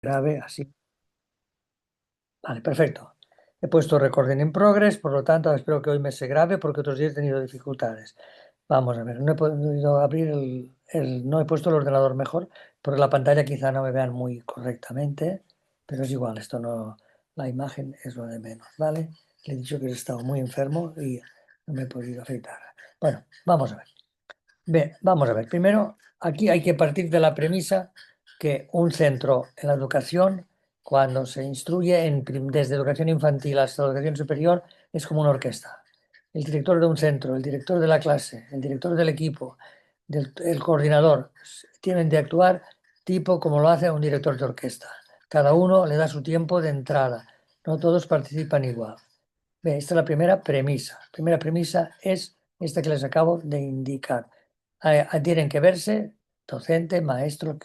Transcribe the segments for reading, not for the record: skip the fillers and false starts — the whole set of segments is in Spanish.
Grave así. Vale, perfecto. He puesto recording in progress, por lo tanto espero que hoy me se grabe porque otros días he tenido dificultades. Vamos a ver, no he podido abrir no he puesto el ordenador mejor porque la pantalla quizá no me vean muy correctamente, pero es igual, esto no, la imagen es lo de menos, ¿vale? Le he dicho que he estado muy enfermo y no me he podido afeitar. Bueno, vamos a ver. Bien, vamos a ver. Primero, aquí hay que partir de la premisa que un centro en la educación, cuando se instruye desde educación infantil hasta educación superior, es como una orquesta. El director de un centro, el director de la clase, el director del equipo, el coordinador, tienen de actuar tipo como lo hace un director de orquesta. Cada uno le da su tiempo de entrada. No todos participan igual. Bien, esta es la primera premisa. La primera premisa es esta que les acabo de indicar. Tienen que verse docente, maestro,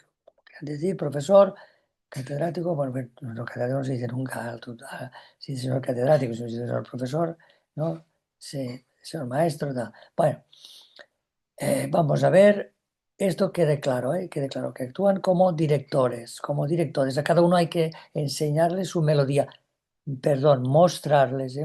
decir, profesor, catedrático, bueno, los catedráticos no se dice nunca, se dice señor catedrático, se dice señor profesor, ¿no? Sí, señor maestro, tal. Bueno, vamos a ver, esto quede claro, quede claro, que actúan como directores, como directores. A cada uno hay que enseñarle su melodía. Perdón, mostrarles,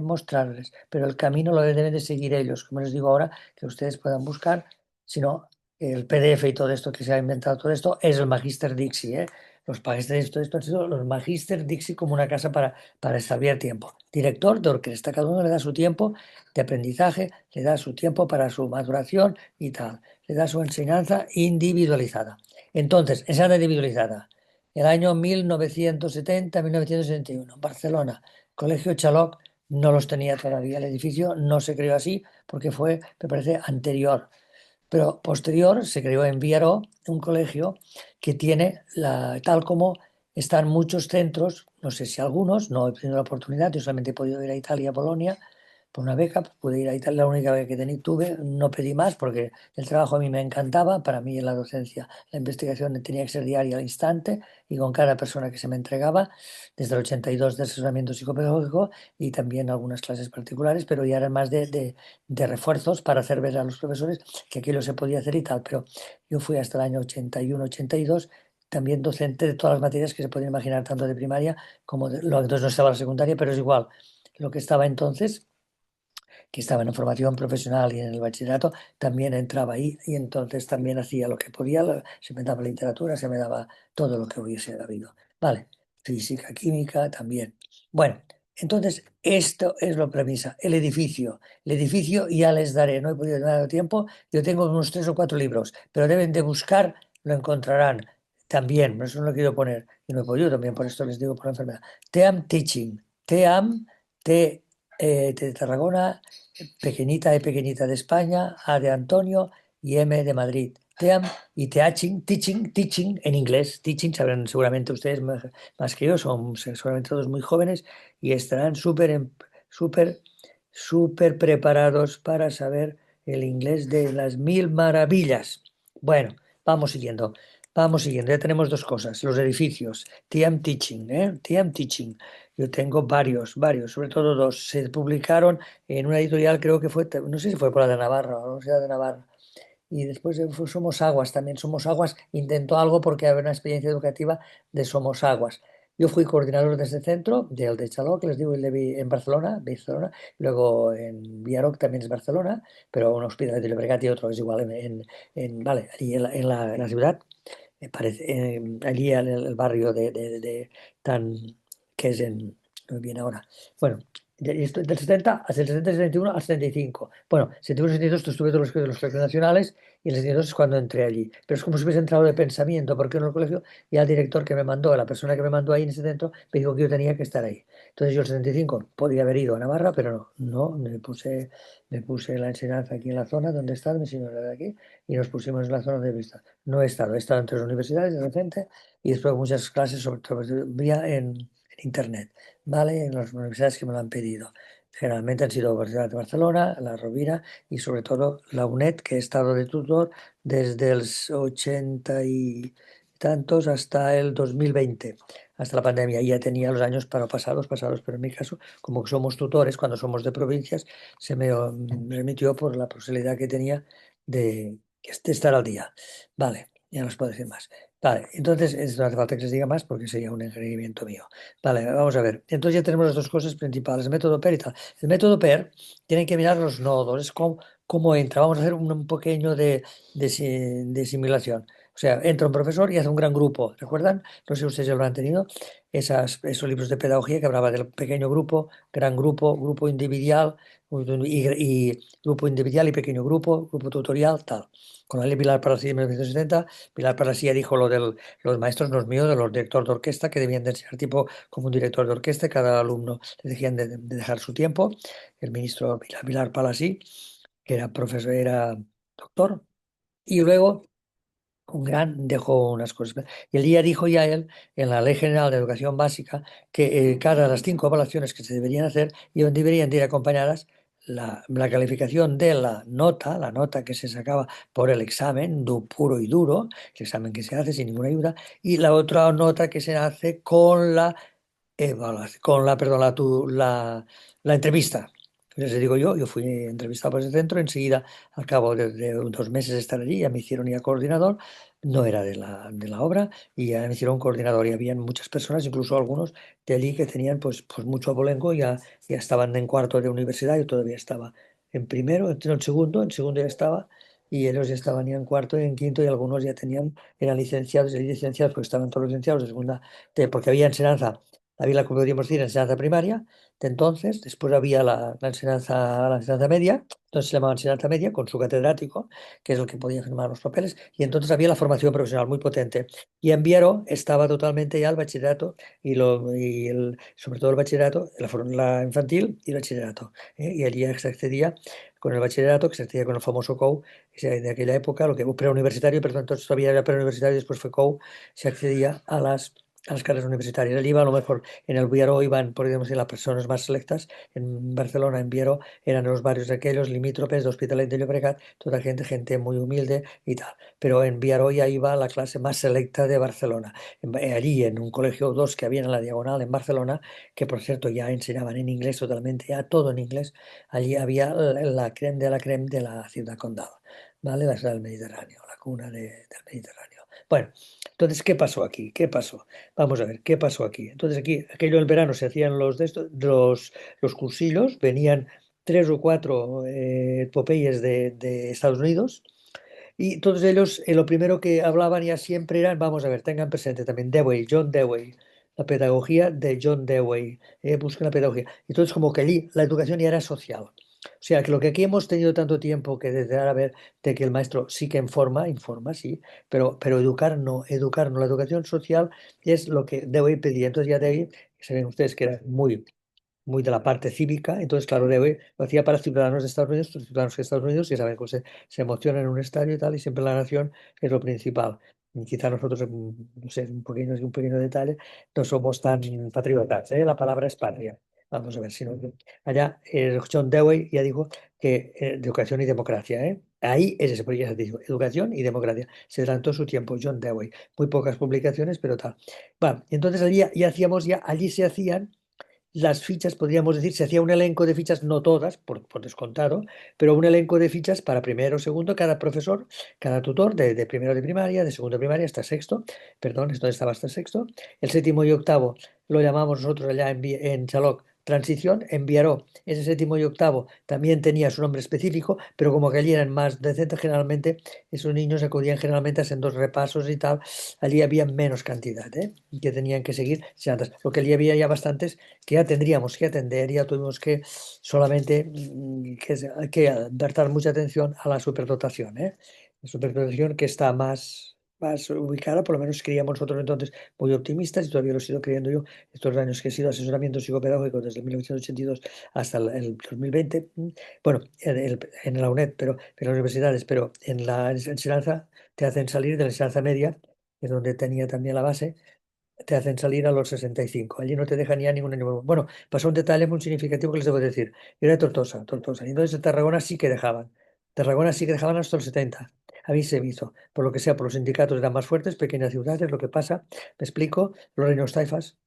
pero el camino lo deben de seguir ellos, como les digo ahora, que ustedes puedan buscar, si no, el PDF y todo esto que se ha inventado, todo esto es el Magister Dixie, ¿eh? Los Magister, todo esto han sido los Magister Dixie como una casa para estalviar tiempo. Director de orquesta, cada uno le da su tiempo de aprendizaje, le da su tiempo para su maduración y tal, le da su enseñanza individualizada. Entonces, enseñanza individualizada. El año 1970-1971, Barcelona. Colegio Chaloc no los tenía todavía. El edificio no se creó así porque fue, me parece, anterior. Pero posterior se creó en Viaró un colegio que tiene, tal como están muchos centros, no sé si algunos, no he tenido la oportunidad, yo solamente he podido ir a Italia, a Polonia, por una beca, pude ir a Italia, la única beca que tuve, no pedí más porque el trabajo a mí me encantaba, para mí en la docencia la investigación tenía que ser diaria al instante y con cada persona que se me entregaba, desde el 82 de asesoramiento psicopedagógico y también algunas clases particulares, pero ya eran más de refuerzos para hacer ver a los profesores que aquello se podía hacer y tal, pero yo fui hasta el año 81, 82 también docente de todas las materias que se pueden imaginar, tanto de primaria como entonces no estaba la secundaria, pero es igual. Lo que estaba entonces, que estaba en formación profesional y en el bachillerato, también entraba ahí y entonces también hacía lo que podía, se me daba literatura, se me daba todo lo que hubiese habido. Vale, física, química también. Bueno, entonces esto es la premisa, el edificio ya les daré, no he podido dar tiempo, yo tengo unos 3 o 4 libros, pero deben de buscar, lo encontrarán también, por eso no lo quiero poner, y no he podido también, por esto les digo por la enfermedad. TEAM Teaching, TEAM, de Tarragona, pequeñita e pequeñita de España, A de Antonio y M de Madrid. TEAM y teaching en inglés. Teaching, sabrán seguramente ustedes más que yo, son seguramente todos muy jóvenes y estarán súper, súper preparados para saber el inglés de las mil maravillas. Bueno, vamos siguiendo. Vamos siguiendo, ya tenemos 2 cosas, los edificios, TM Teaching, ¿eh? TM Teaching. Yo tengo varios, sobre todo 2. Se publicaron en una editorial, creo que fue, no sé si fue por la de Navarra o no sé, la de Navarra. Y después fue Somos Aguas, también Somos Aguas intentó algo porque había una experiencia educativa de Somos Aguas. Yo fui coordinador de ese centro, del de Chaló, que les digo, en Barcelona, luego en Villaroc también es Barcelona, pero un hospital de Llobregat y otro es igual vale, allí en la ciudad, allí en el barrio tan, que es no me viene ahora. Bueno, del 70 hasta el 70, 71 al 75. Bueno, 71, 72 estuve todos los colegios nacionales y el 72 es cuando entré allí. Pero es como si hubiese entrado de pensamiento, porque en el colegio ya el director que me mandó, la persona que me mandó ahí en ese centro, me dijo que yo tenía que estar ahí. Entonces yo el 75 podía haber ido a Navarra, pero no, me puse la enseñanza aquí en la zona donde está, mi señora de aquí, y nos pusimos en la zona de vista. No he estado en 3 universidades de repente y después muchas clases, sobre todo vía en internet, ¿vale? En las universidades que me lo han pedido. Generalmente han sido Universidad de Barcelona, la Rovira y sobre todo la UNED, que he estado de tutor desde el 80 y tantos hasta el 2020, hasta la pandemia. Ya tenía los años para pasados, pero en mi caso, como que somos tutores, cuando somos de provincias, se me remitió por la posibilidad que tenía de estar al día. Vale, ya no os puedo decir más. Vale, entonces no hace falta que les diga más porque sería un engreimiento mío. Vale, vamos a ver. Entonces ya tenemos las dos cosas principales, el método PER y tal. El método PER tiene que mirar los nodos, es cómo entra. Vamos a hacer un pequeño de simulación. O sea, entra un profesor y hace un gran grupo. ¿Recuerdan? No sé si ustedes ya lo han tenido. Esos libros de pedagogía que hablaba del pequeño grupo, gran grupo, grupo individual y grupo individual y pequeño grupo, grupo tutorial, tal. Con la ley Pilar para 1970 Pilar Parasía dijo lo de los maestros no es mío, de los directores de orquesta, que debían de enseñar tipo como un director de orquesta, y cada alumno le decían de dejar su tiempo. El ministro Pilar Palasí, que era profesor, era doctor, y luego un gran dejó unas cosas. Y el día dijo ya él, en la Ley General de Educación Básica, que cada las 5 evaluaciones que se deberían hacer deberían de ir acompañadas la calificación de la nota que se sacaba por el examen puro y duro, el examen que se hace sin ninguna ayuda, y la otra nota que se hace con perdón, la entrevista. Les digo yo fui entrevistado por ese centro, enseguida, al cabo de 2 meses de estar allí, ya me hicieron ya coordinador, no era de la obra, y ya me hicieron coordinador, y habían muchas personas, incluso algunos de allí que tenían pues mucho abolengo, ya estaban en cuarto de universidad, yo todavía estaba en primero, en segundo ya estaba, y ellos ya estaban ya en cuarto y en quinto, y algunos ya eran licenciados y licenciados, porque estaban todos licenciados de segunda, porque había la que podríamos decir enseñanza primaria, de entonces, después había la enseñanza media, entonces se llamaba enseñanza media con su catedrático, que es el que podía firmar los papeles, y entonces había la formación profesional muy potente. Y en Viero estaba totalmente ya el bachillerato sobre todo el bachillerato, la infantil y el bachillerato. Y allí ya se accedía con el bachillerato, que se accedía con el famoso COU, de aquella época, lo que preuniversitario, pero entonces todavía era preuniversitario, después fue COU, se accedía a las carreras universitarias. Allí iba a lo mejor en el Viero iban, podríamos decir, las personas más selectas. En Barcelona, en Viero, eran los barrios aquellos limítrofes de Hospitalet de Llobregat, toda gente muy humilde y tal. Pero en Viero ya iba la clase más selecta de Barcelona. Allí, en un colegio o dos que había en la Diagonal en Barcelona, que por cierto ya enseñaban en inglés totalmente, ya todo en inglés, allí había la creme de la ciudad condal, ¿vale? La ciudad del Mediterráneo, la cuna del Mediterráneo. Bueno, entonces, ¿qué pasó aquí? ¿Qué pasó? Vamos a ver, ¿qué pasó aquí? Entonces, aquí, aquello del verano se hacían los cursillos, venían 3 o 4 popeyes de Estados Unidos, y todos ellos, lo primero que hablaban ya siempre eran, vamos a ver, tengan presente también Dewey, John Dewey, la pedagogía de John Dewey, busquen la pedagogía. Entonces, como que allí la educación ya era social. O sea, que lo que aquí hemos tenido tanto tiempo que desde ahora ver de que el maestro sí que informa, sí, pero educar no. La educación social es lo que Dewey pedía. Entonces ya Dewey, se ven ustedes que era muy de la parte cívica. Entonces, claro, lo hacía para ciudadanos de Estados Unidos, los ciudadanos de Estados Unidos, que saben que se emocionan en un estadio y tal, y siempre la nación es lo principal. Y quizá nosotros, no sé, un pequeño detalle, no somos tan patriotas, ¿eh? La palabra es patria. Vamos a ver, si no, allá John Dewey ya dijo que de educación y democracia, ¿eh? Ahí es ese, porque ya se dijo, educación y democracia. Se adelantó su tiempo, John Dewey. Muy pocas publicaciones, pero tal. Bueno, entonces allí allí se hacían las fichas, podríamos decir, se hacía un elenco de fichas, no todas, por descontado, pero un elenco de fichas para primero, segundo, cada profesor, cada tutor, de primero de primaria, de segundo de primaria hasta sexto, perdón, esto estaba hasta sexto, el séptimo y octavo lo llamamos nosotros allá en Chalok. Transición en Viaró, ese séptimo y octavo también tenía su nombre específico, pero como que allí eran más decentes, generalmente esos niños acudían generalmente a dos repasos y tal, allí había menos cantidad, ¿eh? Que tenían que seguir. Si antes, lo que allí había ya bastantes que ya tendríamos que atender, ya tuvimos que solamente que dar mucha atención a la superdotación, ¿eh? La superdotación que está más ubicada, por lo menos creíamos nosotros entonces muy optimistas, y todavía lo he sido creyendo yo estos años que he sido asesoramiento psicopedagógico desde 1982 hasta el 2020. Bueno, en la UNED, pero en las universidades, pero en la enseñanza te hacen salir de la enseñanza media, que es donde tenía también la base, te hacen salir a los 65. Allí no te dejan ya ningún año. Bueno, pasó un detalle muy significativo que les debo decir. Yo era de Tortosa, Tortosa. Y entonces en Tarragona sí que dejaban. Tarragona sí que dejaban hasta los 70. A mí se me hizo. Por lo que sea, por los sindicatos eran más fuertes, pequeñas ciudades, lo que pasa, me explico, los reinos taifas.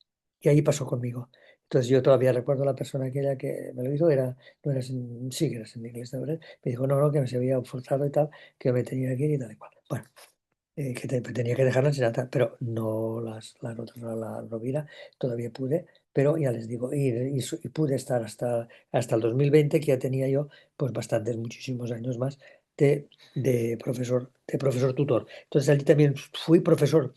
Y ahí pasó conmigo. Entonces yo todavía recuerdo a la persona aquella que me lo hizo, no era, sí que era en inglés, de verdad. Me dijo, no, no, que me se había forzado y tal, que me tenía que ir y tal y cual. Bueno. que tenía que dejar la enseñanza, pero no las otras, no la Rovira, todavía pude, pero ya les digo, y pude estar hasta el 2020, que ya tenía yo pues bastantes, muchísimos años más de profesor tutor. Entonces allí también fui profesor.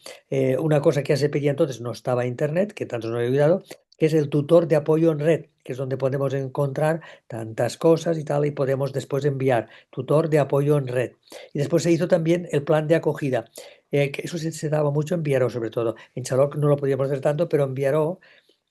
Una cosa que ya se pedía entonces, no estaba internet, que tanto nos ha ayudado, que es el tutor de apoyo en red, que es donde podemos encontrar tantas cosas y tal, y podemos después enviar tutor de apoyo en red. Y después se hizo también el plan de acogida, que eso se daba mucho en Viaró, sobre todo. En Xaloc no lo podíamos hacer tanto, pero en Viaró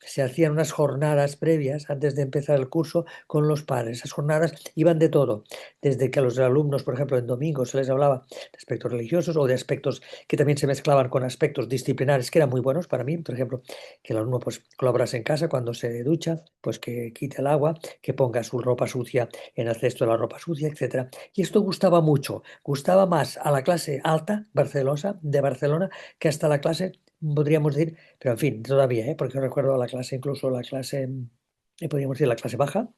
se hacían unas jornadas previas antes de empezar el curso con los padres. Esas jornadas iban de todo, desde que a los alumnos, por ejemplo, en domingo se les hablaba de aspectos religiosos o de aspectos que también se mezclaban con aspectos disciplinares que eran muy buenos para mí. Por ejemplo, que el alumno pues colaborase en casa cuando se ducha, pues que quite el agua, que ponga su ropa sucia en el cesto de la ropa sucia, etcétera. Y esto gustaba mucho, gustaba más a la clase alta de Barcelona que hasta la clase, podríamos decir, pero en fin, todavía, ¿eh? Porque yo recuerdo la clase, incluso la clase, podríamos decir la clase baja,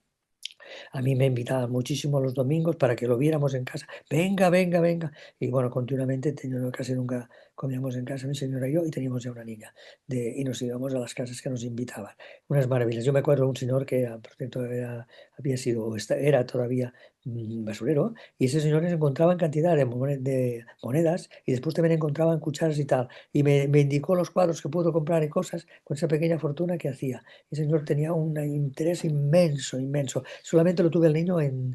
a mí me invitaban muchísimo los domingos para que lo viéramos en casa. Venga, venga, venga. Y bueno, continuamente, casi nunca comíamos en casa, mi señora y yo, y teníamos ya una niña. Y nos íbamos a las casas que nos invitaban. Unas maravillas. Yo me acuerdo de un señor que, por cierto, había sido, era todavía basurero, y ese señor les encontraba en cantidad de monedas, y después también encontraban cucharas y tal. Y me indicó los cuadros que pudo comprar y cosas con esa pequeña fortuna que hacía. El señor tenía un interés inmenso, inmenso. Solamente lo tuve el niño en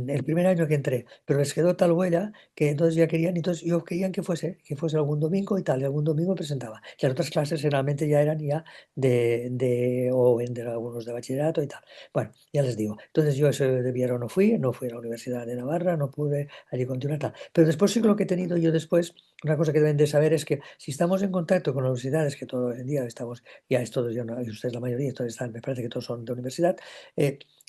el primer año que entré, pero les quedó tal huella que entonces ya querían, entonces yo querían que fuese algún domingo y tal, y algún domingo presentaba. Y las otras clases generalmente ya eran ya de algunos de bachillerato y tal. Bueno, ya les digo. Entonces yo ese de Viero no fui a la Universidad de Navarra, no pude allí continuar tal. Pero después sí que lo que he tenido yo después, una cosa que deben de saber es que si estamos en contacto con las universidades, que todo el día estamos, ya es todos, yo no, y ustedes la mayoría, todos están, me parece que todos son de universidad.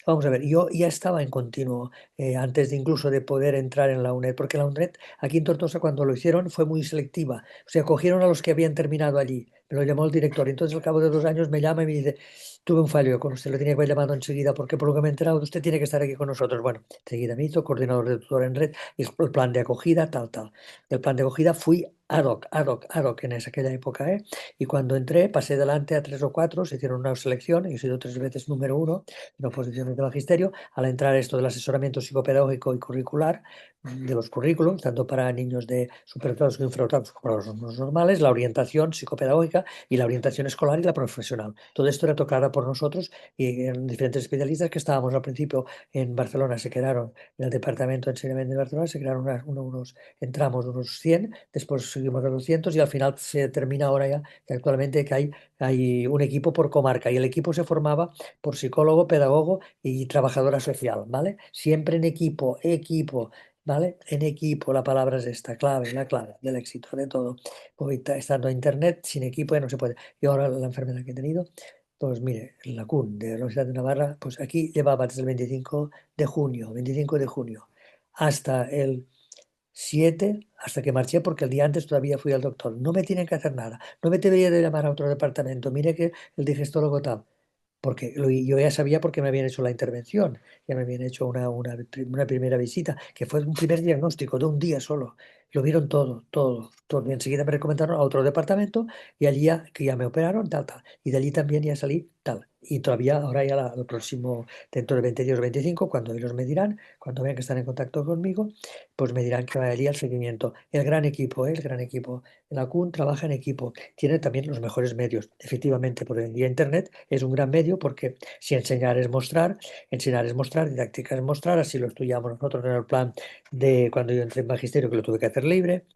Vamos a ver, yo ya estaba en continuo antes de incluso de poder entrar en la UNED, porque la UNED aquí en Tortosa cuando lo hicieron fue muy selectiva, o sea, cogieron a los que habían terminado allí, me lo llamó el director, y entonces al cabo de 2 años me llama y me dice, tuve un fallo con usted, lo tenía que haber llamado enseguida, porque por lo que me he enterado, usted tiene que estar aquí con nosotros. Bueno, enseguida me hizo coordinador de tutor en red, y el plan de acogida, tal, tal. El plan de acogida fui ad hoc, ad hoc, ad hoc en aquella época, ¿eh? Y cuando entré, pasé delante a 3 o 4, se hicieron una selección, y he sido 3 veces número 1 en oposiciones de magisterio, al entrar esto del asesoramiento psicopedagógico y curricular, de los currículums, tanto para niños de superdotados o infradotados como para los alumnos normales, la orientación psicopedagógica y la orientación escolar y la profesional. Todo esto era tocada por nosotros y eran diferentes especialistas que estábamos al principio en Barcelona, se quedaron en el Departamento de Enseñamiento de Barcelona, se quedaron entramos unos 100, después seguimos a 200 y al final se termina ahora ya, que actualmente que hay un equipo por comarca y el equipo se formaba por psicólogo, pedagogo y trabajadora social, ¿vale? Siempre en equipo, equipo, ¿vale? En equipo, la palabra es esta, clave, la clave del éxito de todo. Hoy estando en internet, sin equipo ya no se puede. Y ahora la enfermedad que he tenido, pues mire, la CUN de la Universidad de Navarra, pues aquí llevaba desde el 25 de junio, hasta el 7, hasta que marché, porque el día antes todavía fui al doctor. No me tienen que hacer nada, no me debería de llamar a otro departamento. Mire que el digestólogo tal. Porque yo ya sabía porque me habían hecho la intervención, ya me habían hecho una primera visita, que fue un primer diagnóstico de un día solo. Lo vieron todo, todo, todo. Y enseguida me recomendaron a otro departamento y allí ya, que ya me operaron, tal, tal. Y de allí también ya salí, tal. Y todavía, ahora ya el próximo, dentro de 20 días o 25, cuando ellos me dirán, cuando vean que están en contacto conmigo, pues me dirán que vaya al seguimiento. El gran equipo, ¿eh? El gran equipo. La CUN trabaja en equipo, tiene también los mejores medios. Efectivamente, por hoy en día Internet es un gran medio porque si enseñar es mostrar, didáctica es mostrar, así lo estudiamos nosotros en el plan de cuando yo entré en magisterio, que lo tuve que hacer libre.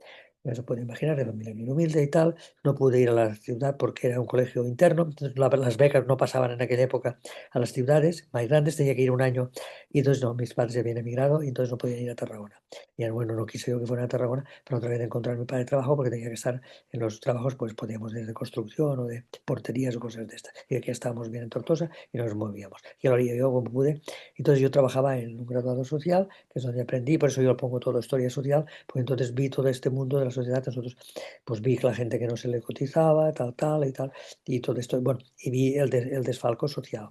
Ya se puede imaginar, de familia muy humilde y tal. No pude ir a la ciudad porque era un colegio interno, entonces las becas no pasaban en aquella época a las ciudades más grandes, tenía que ir un año. Y entonces no, mis padres ya habían emigrado y entonces no podían ir a Tarragona. Y bueno, no quise yo que fuera a Tarragona, pero otra vez de encontrar a mi padre de trabajo porque tenía que estar en los trabajos, pues podíamos ir de construcción o de porterías o cosas de estas. Y aquí estábamos bien en Tortosa y nos movíamos. Y lo haría yo como pude. Entonces yo trabajaba en un graduado social, que es donde aprendí, por eso yo pongo todo historia social, pues entonces vi todo este mundo de la sociedad. Nosotros, pues vi que la gente que no se le cotizaba, tal, tal y tal, y todo esto, bueno, y vi el desfalco social.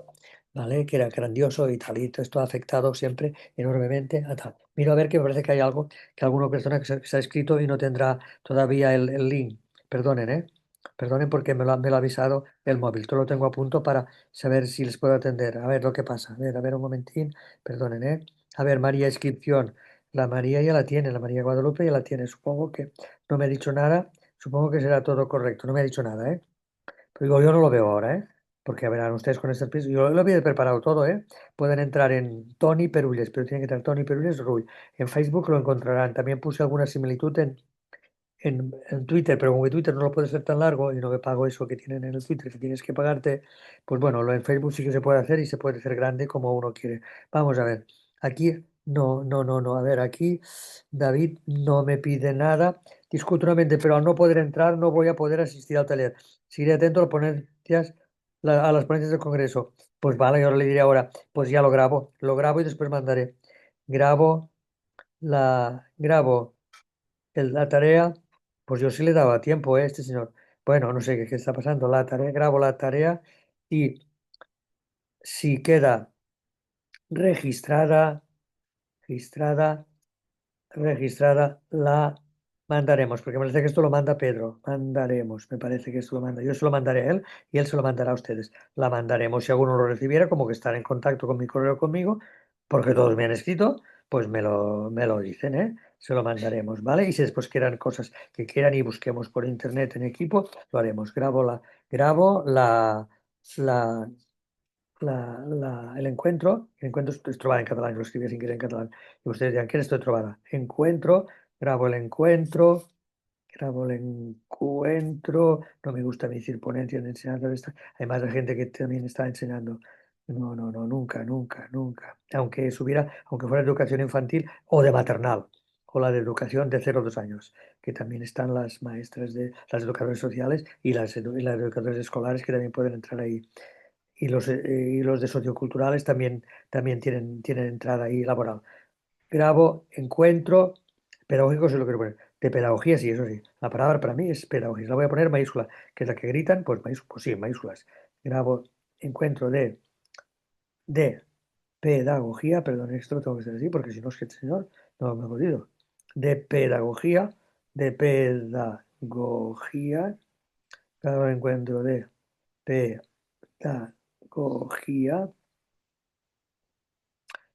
¿vale? Que era grandioso y tal, y todo esto ha afectado siempre enormemente a tal. Miro a ver que me parece que hay algo, que alguna persona que se ha escrito y no tendrá todavía el link. Perdonen, ¿eh? Perdonen porque me lo ha avisado el móvil. Todo lo tengo a punto para saber si les puedo atender. A ver lo que pasa. A ver un momentín. Perdonen, ¿eh? A ver, María Inscripción. La María ya la tiene, la María Guadalupe ya la tiene. Supongo que no me ha dicho nada. Supongo que será todo correcto. No me ha dicho nada, ¿eh? Pero digo, yo no lo veo ahora, ¿eh? Porque verán ustedes con este piso. Yo lo había preparado todo, ¿eh? Pueden entrar en Tony Perulles, pero tienen que entrar Tony Perulles Rull. En Facebook lo encontrarán. También puse alguna similitud en Twitter, pero como que Twitter no lo puede ser tan largo y no me pago eso que tienen en el Twitter, que tienes que pagarte, pues bueno, lo en Facebook sí que se puede hacer y se puede hacer grande como uno quiere. Vamos a ver, aquí no, no, no, no. A ver, aquí David no me pide nada. Discuto nuevamente, pero al no poder entrar no voy a poder asistir al taller. Seguiré atento a las ponencias, a las ponencias del Congreso. Pues vale, yo le diré ahora, pues ya lo grabo y después mandaré. Grabo grabo la tarea, pues yo sí le daba tiempo a este señor. Bueno, no sé qué está pasando. La tarea, grabo la tarea y si queda registrada, registrada, registrada, la mandaremos, porque me parece que esto lo manda Pedro. Mandaremos, me parece que esto lo manda. Yo se lo mandaré a él y él se lo mandará a ustedes. La mandaremos si alguno lo recibiera, como que están en contacto con mi correo conmigo, porque todos me han escrito, pues me lo dicen, ¿eh? Se lo mandaremos, ¿vale? Y si después quieran cosas que quieran y busquemos por internet en equipo, lo haremos. Grabo el encuentro estoy trobada en catalán, yo lo escribí sin querer en catalán, y ustedes dirán, ¿qué estoy trobada? Encuentro, grabo el encuentro, no me gusta decir ponencia de enseñanza, hay más de gente que también está enseñando. No, no, no, nunca, nunca, nunca. Aunque fuera de educación infantil o de maternal, o la de educación de 0 a 2 años, que también están las maestras de las educadoras sociales y las educadoras escolares que también pueden entrar ahí y los de socioculturales también tienen entrada ahí laboral. Grabo, encuentro, pedagógico se lo quiero poner. De pedagogía, sí, eso sí. La palabra para mí es pedagogía. La voy a poner mayúscula, que es la que gritan, pues sí, mayúsculas. Grabo, encuentro de pedagogía, perdón, esto lo tengo que hacer así, porque si no es que el señor no me ha podido. De pedagogía, cada encuentro de pedagogía.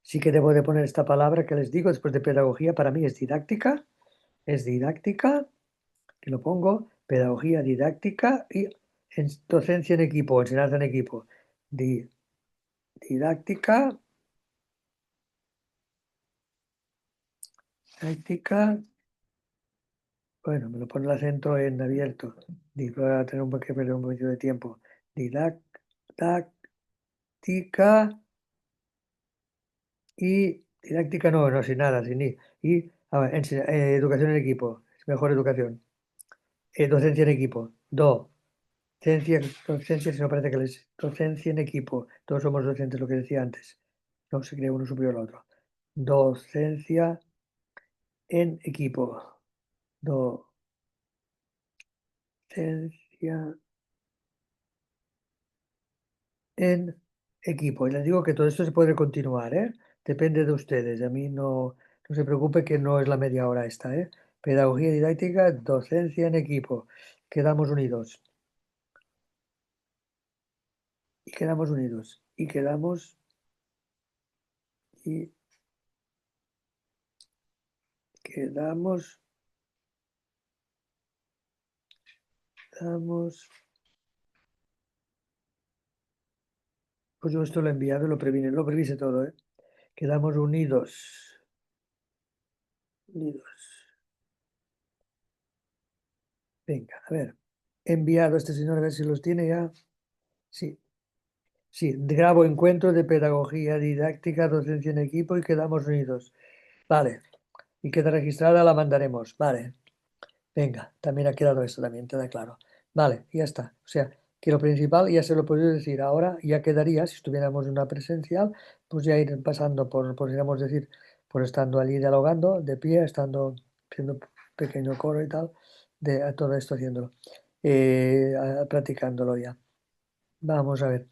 Sí que debo de poner esta palabra que les digo después de pedagogía, para mí es didáctica, que lo pongo, pedagogía didáctica y docencia en equipo, enseñanza en equipo. Di- didáctica, didáctica, bueno, me lo pone el acento en abierto, voy a tener que perder un poquito de tiempo. Didáctica y didáctica no, no, sin nada, sin ni. Y educación en equipo, es mejor educación. Docencia en equipo, docencia, si no parece que les. Docencia en equipo. Todos somos docentes, lo que decía antes. No se cree uno superior al otro. Docencia en equipo. Docencia en equipo. Y les digo que todo esto se puede continuar, ¿eh? Depende de ustedes. A mí no se preocupe que no es la media hora esta, ¿eh? Pedagogía didáctica, docencia en equipo. Quedamos unidos. Y quedamos unidos. Y quedamos. Damos, pues yo esto lo he enviado, lo previse todo, ¿eh? Quedamos unidos, unidos. Venga, a ver. He enviado a este señor a ver si los tiene ya. Sí, sí, grabo encuentro de pedagogía didáctica, docencia en equipo y quedamos unidos. Vale, y queda registrada, la mandaremos. Vale. Venga, también ha quedado esto, también queda claro. Vale, ya está. O sea, que lo principal ya se lo puedo decir ahora, ya quedaría, si estuviéramos en una presencial, pues ya ir pasando podríamos decir, por estando allí dialogando, de pie, estando haciendo pequeño coro y tal, a todo esto haciéndolo, practicándolo ya. Vamos a ver.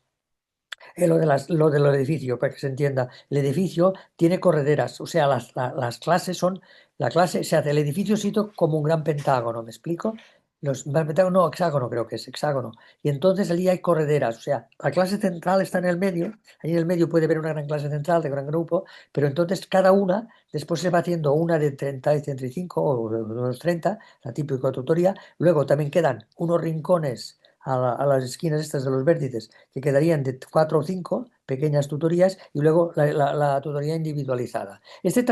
Lo del edificio, para que se entienda. El edificio tiene correderas, o sea, las clases son, la clase se hace el edificio sito como un gran pentágono, ¿me explico? Gran pentágono, no, hexágono creo que es, hexágono. Y entonces allí hay correderas, o sea, la clase central está en el medio, ahí en el medio puede haber una gran clase central de gran grupo, pero entonces cada una, después se va haciendo una de 30 y 35 o de unos 30, la típica tutoría, luego también quedan unos rincones a las esquinas estas de los vértices que quedarían de 4 o 5 pequeñas tutorías y luego la tutoría individualizada. Esta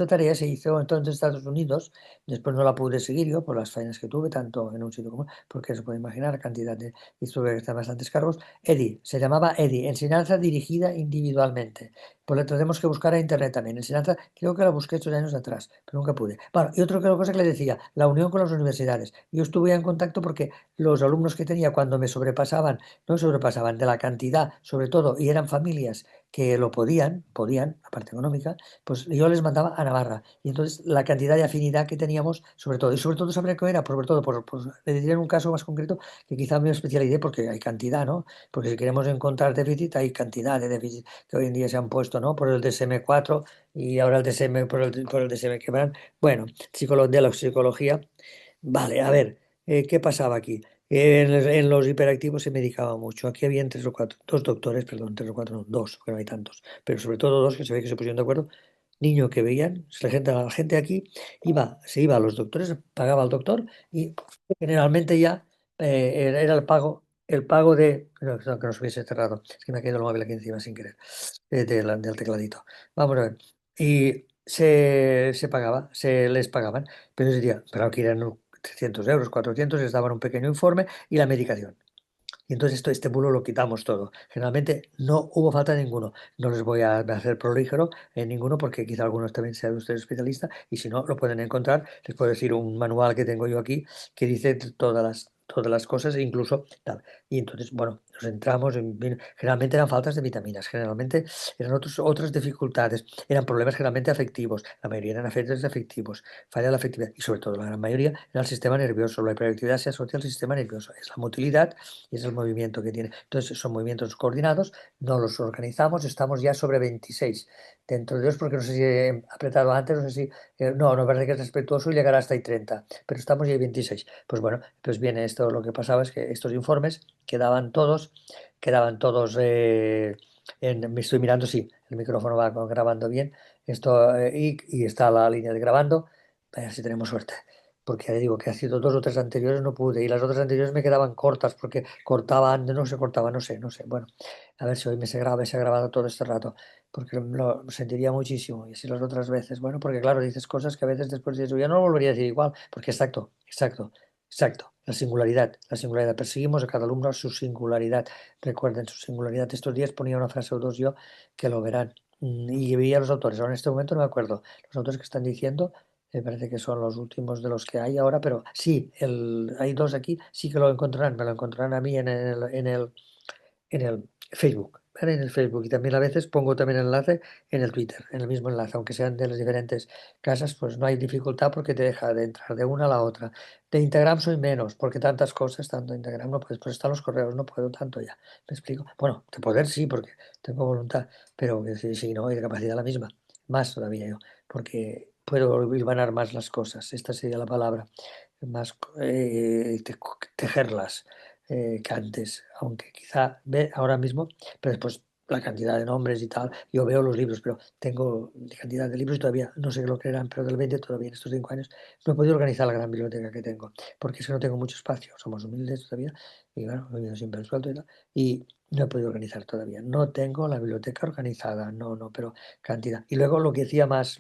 tarea se hizo entonces en Estados Unidos, después no la pude seguir yo por las faenas que tuve, tanto en un sitio como, porque se puede imaginar la cantidad de, y tuve que estar bastantes cargos. EDI, se llamaba EDI, Enseñanza Dirigida Individualmente. Pues la tenemos que buscar a internet también. Enseñanza, creo que la busqué estos años atrás, pero nunca pude. Bueno, y otra cosa que le decía, la unión con las universidades. Yo estuve en contacto porque los alumnos que tenía cuando me sobrepasaban, no sobrepasaban de la cantidad, sobre todo, y eran familias que lo podían, la parte económica, pues yo les mandaba a Navarra. Y entonces la cantidad de afinidad que teníamos, sobre todo saber qué era, sobre todo, le diré en un caso más concreto, que quizá me especialicé porque hay cantidad, ¿no? Porque si queremos encontrar déficit, hay cantidad de déficit que hoy en día se han puesto, ¿no? Por el DSM-4 y ahora el DSM, por el DSM que van. Bueno, de la psicología. Vale, a ver, ¿qué pasaba aquí? En los hiperactivos se medicaba mucho. Aquí habían tres o cuatro, dos doctores, perdón, tres o cuatro, no, dos, que no hay tantos, pero sobre todo dos que se ve que se pusieron de acuerdo. Niño que veían, la gente aquí se iba a los doctores, pagaba al doctor y generalmente ya era el pago de, no, que nos hubiese cerrado, es que me ha caído el móvil aquí encima sin querer, del tecladito. Vamos a ver. Y se pagaba, se les pagaban. Pero yo diría, pero aquí eran 300 euros, 400, les daban un pequeño informe y la medicación. Y entonces este bulo lo quitamos todo. Generalmente no hubo falta de ninguno. No les voy a hacer prolígero en ninguno porque quizá algunos también sean ustedes especialistas y si no, lo pueden encontrar. Les puedo decir un manual que tengo yo aquí que dice todas las cosas e incluso tal. Y entonces, bueno, nos entramos generalmente eran faltas de vitaminas, generalmente eran otras dificultades, eran problemas generalmente afectivos. La mayoría eran afectos afectivos, falla de la afectividad y sobre todo la gran mayoría era el sistema nervioso. La hiperactividad se asocia al sistema nervioso. Es la motilidad y es el movimiento que tiene. Entonces, son movimientos coordinados, no los organizamos, estamos ya sobre 26. Dentro de Dios, porque no sé si he apretado antes, no sé si. No, no parece que es respetuoso y llegará hasta ahí 30, pero estamos ya en 26. Pues bueno, pues viene esto, lo que pasaba es que estos informes quedaban todos. Me estoy mirando, sí, el micrófono va grabando bien. Esto, y está la línea de grabando. A ver si tenemos suerte porque ya digo que ha sido dos o tres anteriores no pude y las otras anteriores me quedaban cortas porque cortaban, no se cortaba, no sé. Bueno, a ver si hoy se ha grabado todo este rato porque lo sentiría muchísimo y así las otras veces. Bueno, porque claro, dices cosas que a veces después dices, "Uy, ya no lo volvería a decir igual, porque exacto. La singularidad. Perseguimos a cada alumno su singularidad. Recuerden su singularidad. Estos días ponía una frase o dos yo que lo verán. Y veía los autores. Ahora en este momento no me acuerdo. Los autores que están diciendo me parece que son los últimos de los que hay ahora, pero sí, hay dos aquí, sí que lo encontrarán, me lo encontrarán a mí en el Facebook, ¿vale? En el Facebook y también a veces pongo también el enlace en el Twitter, en el mismo enlace, aunque sean de las diferentes casas, pues no hay dificultad porque te deja de entrar de una a la otra. De Instagram soy menos, porque tantas cosas, tanto Instagram no puedes, pues están los correos, no puedo tanto ya, ¿me explico? Bueno, de poder sí, porque tengo voluntad, pero que sí, no, hay de capacidad la misma, más todavía yo, porque puedo hilvanar más las cosas, esta sería la palabra, más tejerlas que antes, aunque quizá ve ahora mismo, pero después la cantidad de nombres y tal, yo veo los libros, pero tengo cantidad de libros y todavía, no sé lo que eran, pero del 20 todavía en estos 5 años no he podido organizar la gran biblioteca que tengo, porque es que no tengo mucho espacio, somos humildes todavía, y bueno, he vivido siempre el sueldo y tal, y no he podido organizar todavía, no tengo la biblioteca organizada, no, pero cantidad. Y luego lo que hacía más,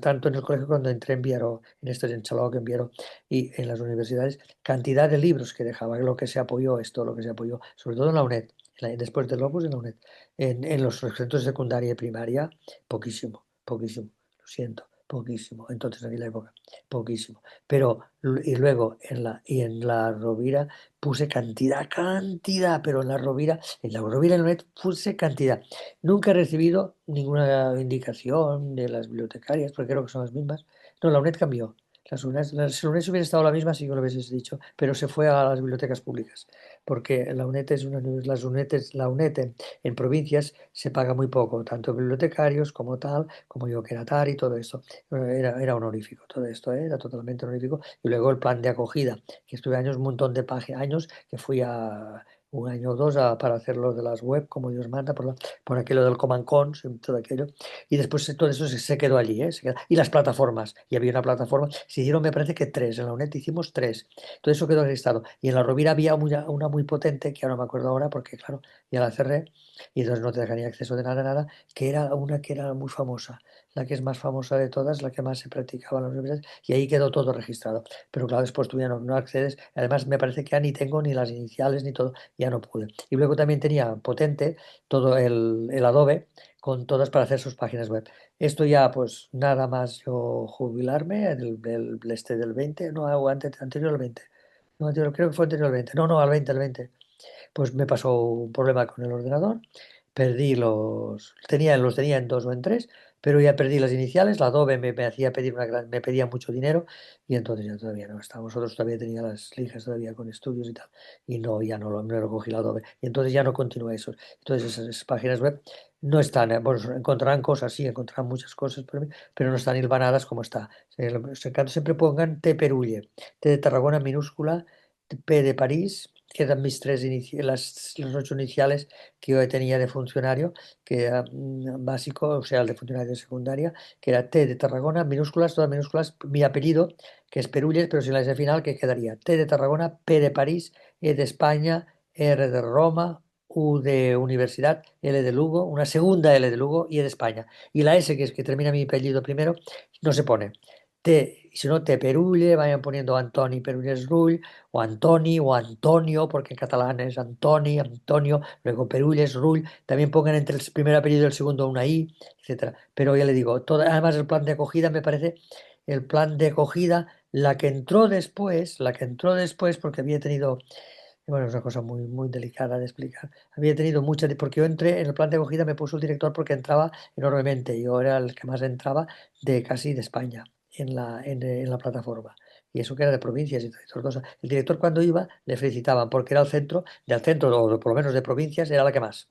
tanto en el colegio cuando entré en Viaro, en Chalok, en Viaro, y en las universidades, cantidad de libros que dejaba, lo que se apoyó, lo que se apoyó, sobre todo en la UNED, después del Opus en la UNED, en los centros de secundaria y primaria, poquísimo, lo siento, poquísimo, entonces en aquella época, poquísimo. Pero, y luego en la Rovira puse cantidad, pero en la Rovira y en la UNED puse cantidad. Nunca he recibido ninguna indicación de las bibliotecarias, porque creo que son las mismas. No, la UNED cambió. Si la UNED hubiera estado la misma, sí que lo hubieses dicho, pero se fue a las bibliotecas públicas, porque la UNED es la UNED en provincias se paga muy poco, tanto bibliotecarios como tal, como yo que era TAR y todo esto. Era honorífico todo esto, era totalmente honorífico. Y luego el plan de acogida, que estuve años, un montón de años, que fui a un año o dos para hacer lo de las web, como Dios manda, por aquello del Command Cons, y todo aquello. Y después todo eso se quedó allí, ¿eh? Y las plataformas. Y había una plataforma, se hicieron me parece que tres, en la UNED hicimos tres. Todo eso quedó registrado. Y en la Rovira había una muy potente, que ahora no me acuerdo ahora, porque claro, ya la cerré, y entonces no te dejaría acceso de nada, nada, que era una que era muy famosa, la que es más famosa de todas, la que más se practicaba en las universidades, y ahí quedó todo registrado. Pero claro, después tú ya no accedes. Además, me parece que ya ni tengo ni las iniciales ni todo, ya no pude. Y luego también tenía potente todo el Adobe con todas para hacer sus páginas web. Esto ya, pues nada más yo jubilarme del 20, no, o anterior al 20. No, creo que fue anterior al 20. No, no, al 20. Pues me pasó un problema con el ordenador, perdí los tenía en dos o en tres, pero ya perdí las iniciales, la Adobe me hacía pedir me pedía mucho dinero y entonces ya todavía no estaba. Vosotros todavía tenía las lijas todavía con estudios y tal, y no, ya no lo cogí la Adobe, y entonces ya no continué eso. Entonces esas páginas web no están, bueno, encontrarán cosas, sí, encontrarán muchas cosas, pero no están hilvanadas como está. Siempre pongan T Perulle, T de Tarragona minúscula, P de París, quedan mis las ocho iniciales que yo tenía de funcionario, que era básico, o sea, el de funcionario de secundaria, que era T de Tarragona, minúsculas, todas minúsculas, mi apellido, que es Perulles, pero sin la S final, que quedaría T de Tarragona, P de París, E de España, R de Roma, U de Universidad, L de Lugo, una segunda L de Lugo y E de España. Y la S, que es que termina mi apellido primero, no se pone. T, si no, T Perulle, vayan poniendo Antoni Perulles Rull, o Antoni o Antonio, porque en catalán es Antoni, Antonio, luego Perulles, Rull, también pongan entre el primer apellido y el segundo una I, etcétera. Pero ya le digo, además el plan de acogida me parece, el plan de acogida, la que entró después, porque había tenido, bueno, es una cosa muy, muy delicada de explicar, había tenido porque yo entré en el plan de acogida, me puso el director porque entraba enormemente, yo era el que más entraba de casi de España en la plataforma. Y eso que era de provincias y todas cosas. El director cuando iba le felicitaban porque era del centro, o por lo menos de provincias, era la que más.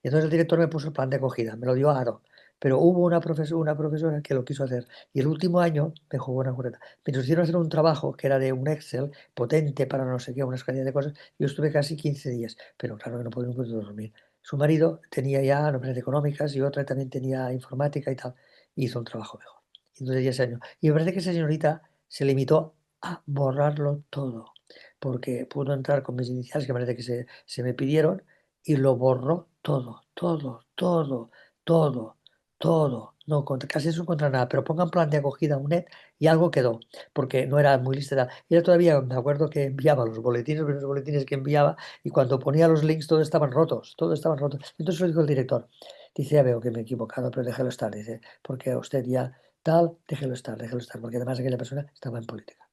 Y entonces el director me puso el plan de acogida, me lo dio Aro. Pero hubo una profesora que lo quiso hacer. Y el último año me jugó una cureta. Me hicieron hacer un trabajo que era de un Excel potente para no sé qué, unas cantidad de cosas. Yo estuve casi 15 días, pero claro que no pude dormir. Su marido tenía ya nociones económicas y otra también tenía informática y tal. Y hizo un trabajo mejor. Y entonces ya ese año. Y me parece que esa señorita se limitó a borrarlo todo. Porque pudo entrar con mis iniciales, que parece que se me pidieron, y lo borró todo, todo, todo, todo, todo. No, casi eso contra nada, pero pongan plan de acogida a UNED y algo quedó, porque no era muy lista. Era todavía, me acuerdo que enviaba los boletines que enviaba, y cuando ponía los links todos estaban rotos, todos estaban rotos. Entonces lo dijo el director. Dice, ya veo que me he equivocado, pero déjelo estar, dice, porque usted ya tal, déjelo estar, porque además aquella persona estaba en política.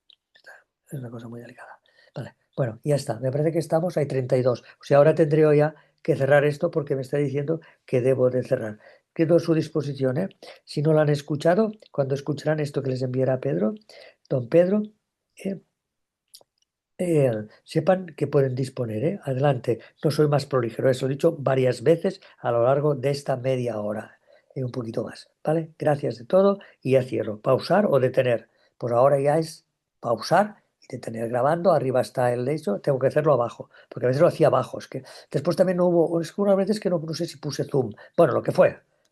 Es una cosa muy delicada. Vale, bueno, ya está. Me parece que estamos, hay 32. O sea, ahora tendré yo ya que cerrar esto porque me está diciendo que debo de cerrar. Quedo a su disposición, ¿eh? Si no lo han escuchado, cuando escucharán esto que les enviará Pedro, don Pedro, eh, sepan que pueden disponer, ¿eh? Adelante, no soy más prolífero, eso lo he dicho varias veces a lo largo de esta media hora, y un poquito más, ¿vale? Gracias de todo y ya cierro. Pausar o detener. Por ahora ya es pausar y detener grabando. Arriba está el hecho, tengo que hacerlo abajo, porque a veces lo hacía abajo. Es que después también no hubo, es que unas veces que no sé si puse zoom. Bueno, lo que fue.